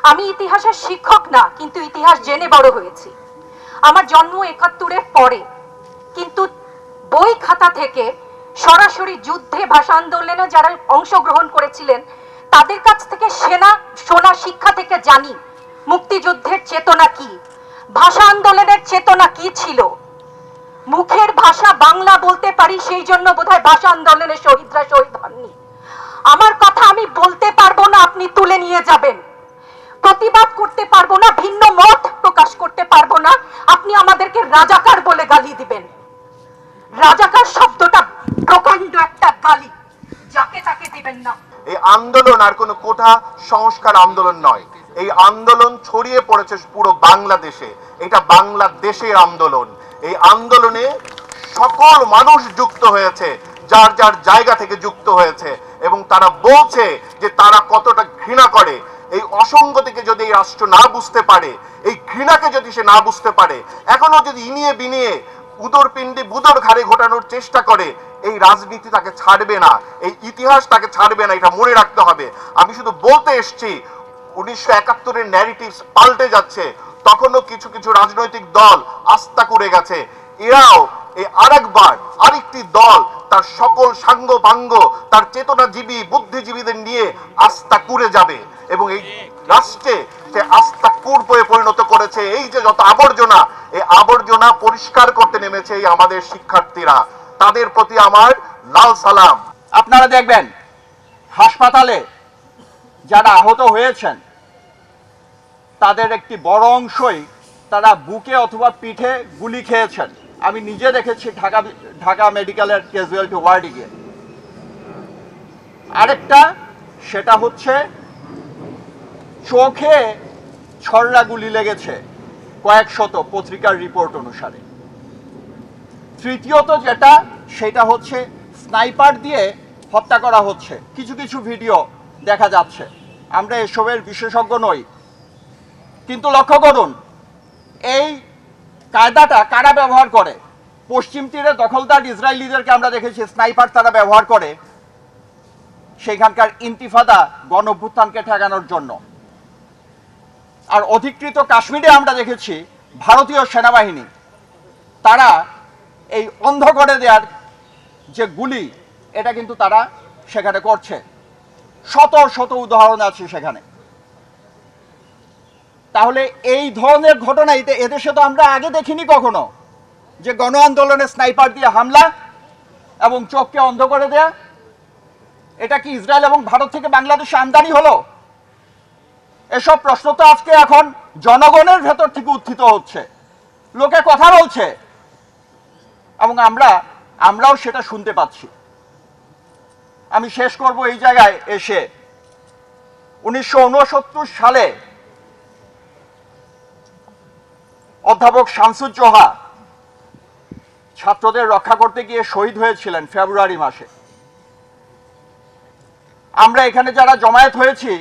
আমি ইতিহাসের শিক্ষক না, কিন্তু ইতিহাস জেনে বড় হয়েছি। আমার জন্ম ৭১-এর পরে, কিন্তু বই খাতা থেকে সরাসরি যুদ্ধে ভাষা আন্দোলনে যারা অংশগ্রহণ করেছিলেন তাদের কাছ থেকে শোনা শিক্ষা থেকে জানি মুক্তিযুদ্ধের চেতনা কি, ভাষা আন্দোলনের চেতনা কি ছিল। মুখের ভাষা বাংলা বলতে পারি, সেই জন্য বোধহয় ভাষা আন্দোলনের শহীদরা শহীদ হননি। আমার কথা আমি বলতে পারবো না, আপনি তুলে নিয়ে যাবেন। প্রতিবাদ করতে পারবো না, ভিন্ন মত প্রকাশ করতে পারবো না, আপনি আমাদেরকে রাজাকার বলে গালি দিবেন। রাজাকার শব্দটা প্রকাণ্ড একটা গালি, যাকে তাকে দিবেন না। এই আন্দোলন আর কোনো কোঠা সংস্কার আন্দোলন নয়, এই আন্দোলন ছড়িয়ে পড়েছে পুরো বাংলাদেশে। এটা বাংলাদেশের আন্দোলন। এই আন্দোলনে সকল মানুষ যুক্ত হয়েছে, যার যার জায়গা থেকে যুক্ত হয়েছে, এবং তারা বলছে যে তারা কতটা ঘৃণা করে। এই অসঙ্গতিকে যদি এই রাষ্ট্র না বুঝতে পারে, এই ঘৃণাকে যদি সে না বুঝতে পারে, এখনো যদি ইনিয়ে বিনিয়ে উদর পিণ্ডে বুদর ঘাড়ে ঘোটানোর চেষ্টা করে, এই রাজনীতি তাকে ছাড়বে না, এই ইতিহাস তাকে ছাড়বে না, এটা মনে রাখতে হবে। আমি শুধু বলতে এসছি 1971-এর ন্যারেটিভস পাল্টে যাচ্ছে। তখনও কিছু কিছু রাজনৈতিক দল আস্থা করে গেছে, এরাও এই আরেকটি দল তার সকল সাঙ্গ পাঙ্গ, তার চেতনাজীবী বুদ্ধিজীবীদের নিয়ে আস্থা করে যাবে, এবং এই রাষ্ট্রে সে আস্থা কূপে পরিণত করেছে। এই যে যত আবর্জনা, এই আবর্জনা পরিষ্কার করতে নেমেছে এই আমাদের শিক্ষার্থীরা। তাদের প্রতি আমার লাল সালাম। আপনারা দেখবেন হাসপাতালে যারা আহত হয়েছেন তাদের একটি বড় অংশই তারা বুকে অথবা পিঠে গুলি খেয়েছেন। আমি নিজে দেখেছি ঢাকা মেডিকেলের ক্যাজুয়ালিটি ওয়ার্ডে গিয়ে। আরেকটা সেটা হচ্ছে চোখে ছড়রা গুলি লেগেছে কয়েক শত, পত্রিকার রিপোর্ট অনুসারে। তৃতীয়ত যেটা, সেটা হচ্ছে স্নাইপার দিয়ে হত্যা করা হচ্ছে। কিছু কিছু ভিডিও দেখা যাচ্ছে। আমরা এসবের বিশেষজ্ঞ নই, কিন্তু লক্ষ্য করুন এই কায়দাটা কারা ব্যবহার করে। পশ্চিম তীরে দখলদার ইসরায়েলিদেরকে আমরা দেখেছি স্নাইপার তারা ব্যবহার করে সেখানকার ইন্তিফাদা গণ অভ্যুত্থানকে ঠেকানোর জন্য। আর অধিকৃত কাশ্মীরে আমরা দেখেছি ভারতীয় সেনাবাহিনী তারা এই অন্ধ করে দেওয়ার যে গুলি, এটা কিন্তু তারা সেখানে করছে। শত শত উদাহরণ আছে সেখানে। তাহলে এই ধরনের ঘটনা এদেশে তো আমরা আগে দেখিনি কখনো, যে গণ আন্দোলনে স্নাইপার দিয়ে হামলা এবং চোখকে অন্ধ করে দেয়া। এটা কি ইসরায়েল এবং ভারত থেকে বাংলাদেশে আমদানি হলো? এসব প্রশ্ন তো আজকে এখন জনগণের ভেতর থেকে উত্থিত হচ্ছে, লোকে কথা বলছে, এবং আমরাও সেটা শুনতে পাচ্ছি। আমি শেষ করব এই জায়গায় এসে। 1969 সালে অধ্যাপক শামসুজ্জোহা ছাত্রদের রক্ষা করতে গিয়ে শহীদ হয়েছিলেন ফেব্রুয়ারি মাসে। আমরা এখানে যারা জমায়েত হয়েছি,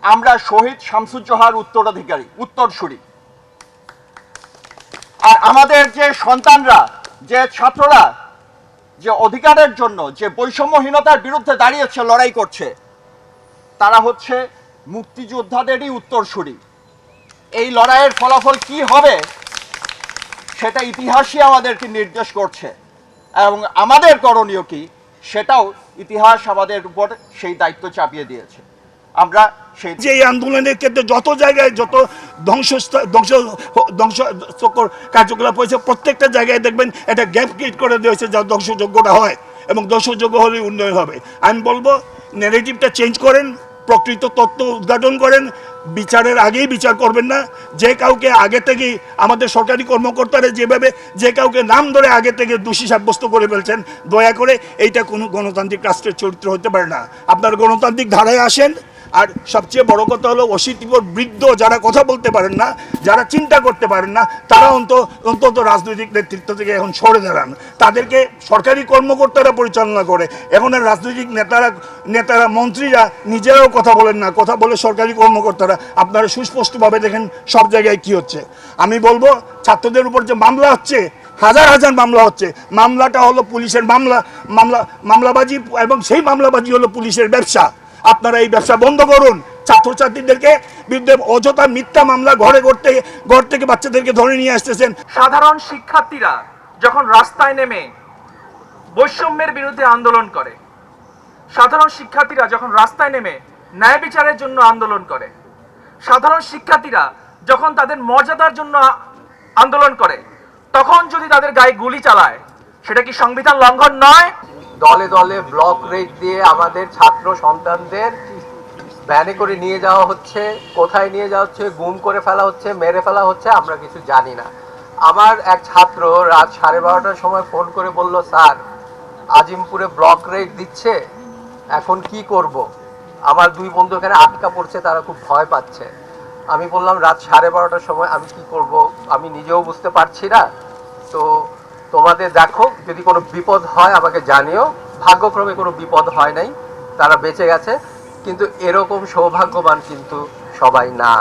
আমরা শহীদ শামসুজ্জোহার উত্তরসূরি। আর আমাদের যে সন্তানরা, যে ছাত্ররা যে অধিকারের জন্য, যে বৈষম্যহীনতার বিরুদ্ধে দাঁড়িয়েছে, লড়াই করছে, তারা হচ্ছে মুক্তিযোদ্ধাদেরই উত্তরসূরি। এই লড়াইয়ের ফলাফল কি হবে সেটা ইতিহাসই আমাদেরকে নির্দেশ করছে, এবং আমাদের করণীয় কি সেটাও ইতিহাস আমাদের উপর সেই দায়িত্ব চাপিয়ে দিয়েছে। আমরা যে এই আন্দোলনের ক্ষেত্রে যত জায়গায় যত ধ্বংসকর কার্যকলাপ হয়েছে, প্রত্যেকটা জায়গায় দেখবেন একটা গ্যাপ ক্রিয়েট করে দেওয়া হয়েছে যা ধ্বংসযোগ্যটা হয়, এবং ধ্বংসযোগ্য হলে উন্নয়ন হবে। আমি বলবো ন্যারেটিভটা চেঞ্জ করেন, প্রকৃত তত্ত্ব উদ্ঘাটন করেন, বিচারের আগেই বিচার করবেন না। যে কাউকে আগে থেকেই আমাদের সরকারি কর্মকর্তারা যেভাবে যে কাউকে নাম ধরে আগে থেকে দোষী সাব্যস্ত করে ফেলছেন, দয়া করে এইটা কোনো গণতান্ত্রিক রাষ্ট্রের চরিত্র হতে পারে না। আপনার গণতান্ত্রিক ধারায় আসেন। আর সবচেয়ে বড় কথা হলো, অশীতিপর বৃদ্ধ যারা কথা বলতে পারেন না, যারা চিন্তা করতে পারেন না, তারা অন্তত রাজনৈতিক নেতৃত্ব থেকে এখন সরে দাঁড়ান। তাদেরকে সরকারি কর্মকর্তারা পরিচালনা করে। এখন আর রাজনৈতিক নেতারা মন্ত্রীরা নিজেরাও কথা বলেন না, কথা বলে সরকারি কর্মকর্তারা। আপনারা সুস্পষ্টভাবে দেখেন সব জায়গায় কি হচ্ছে। আমি বলবো ছাত্রদের উপর যে মামলা হচ্ছে, হাজার হাজার মামলা হচ্ছে, মামলাটা হলো পুলিশের মামলাবাজি, এবং সেই মামলাবাজি হলো পুলিশের ব্যবসা। আপনারা এই ব্যবসা বন্ধ করুন। ছাত্রছাত্রীদেরকে বিরুদ্ধে অযথা মিথ্যা মামলা ঘর থেকে বাচ্চাদেরকে ধরে নিয়ে আসতেছেন। সাধারণ শিক্ষার্থীরা যখন রাস্তায় নেমে বৈষম্যের বিরুদ্ধে আন্দোলন করে, সাধারণ শিক্ষার্থীরা যখন রাস্তায় নেমে ন্যায় বিচারের জন্য আন্দোলন করে, সাধারণ শিক্ষার্থীরা যখন তাদের মর্যাদার জন্য আন্দোলন করে, তখন যদি তাদের গায়ে গুলি চালায়, সেটা কি সংবিধান লঙ্ঘন নয়? দলে দলে ব্লক রেট দিয়ে আমাদের ছাত্র সন্তানদের ভ্যানে করে নিয়ে যাওয়া হচ্ছে, কোথায় নিয়ে যাওয়া হচ্ছে, গুম করে ফেলা হচ্ছে, মেরে ফেলা হচ্ছে, আমরা কিছু জানি না। আমার এক ছাত্র রাত 12:30টার সময় ফোন করে বলল, স্যার আজিমপুরে ব্লক রেট দিচ্ছে, এখন কি করব? আমার 2 বন্ধু এখানে আটকা পড়ছে, তারা খুব ভয় পাচ্ছে। আমি বললাম রাত 12:30টার সময় আমি কি করব, আমি নিজেও বুঝতে পারছি না। তো তোমাদের দেখো, যদি কোনো বিপদ হয় আমাকে জানিও। ভাগ্যক্রমে কোনো বিপদ হয় নাই, তারা বেঁচে গেছে, কিন্তু এরকম সৌভাগ্যবান কিন্তু সবাই না।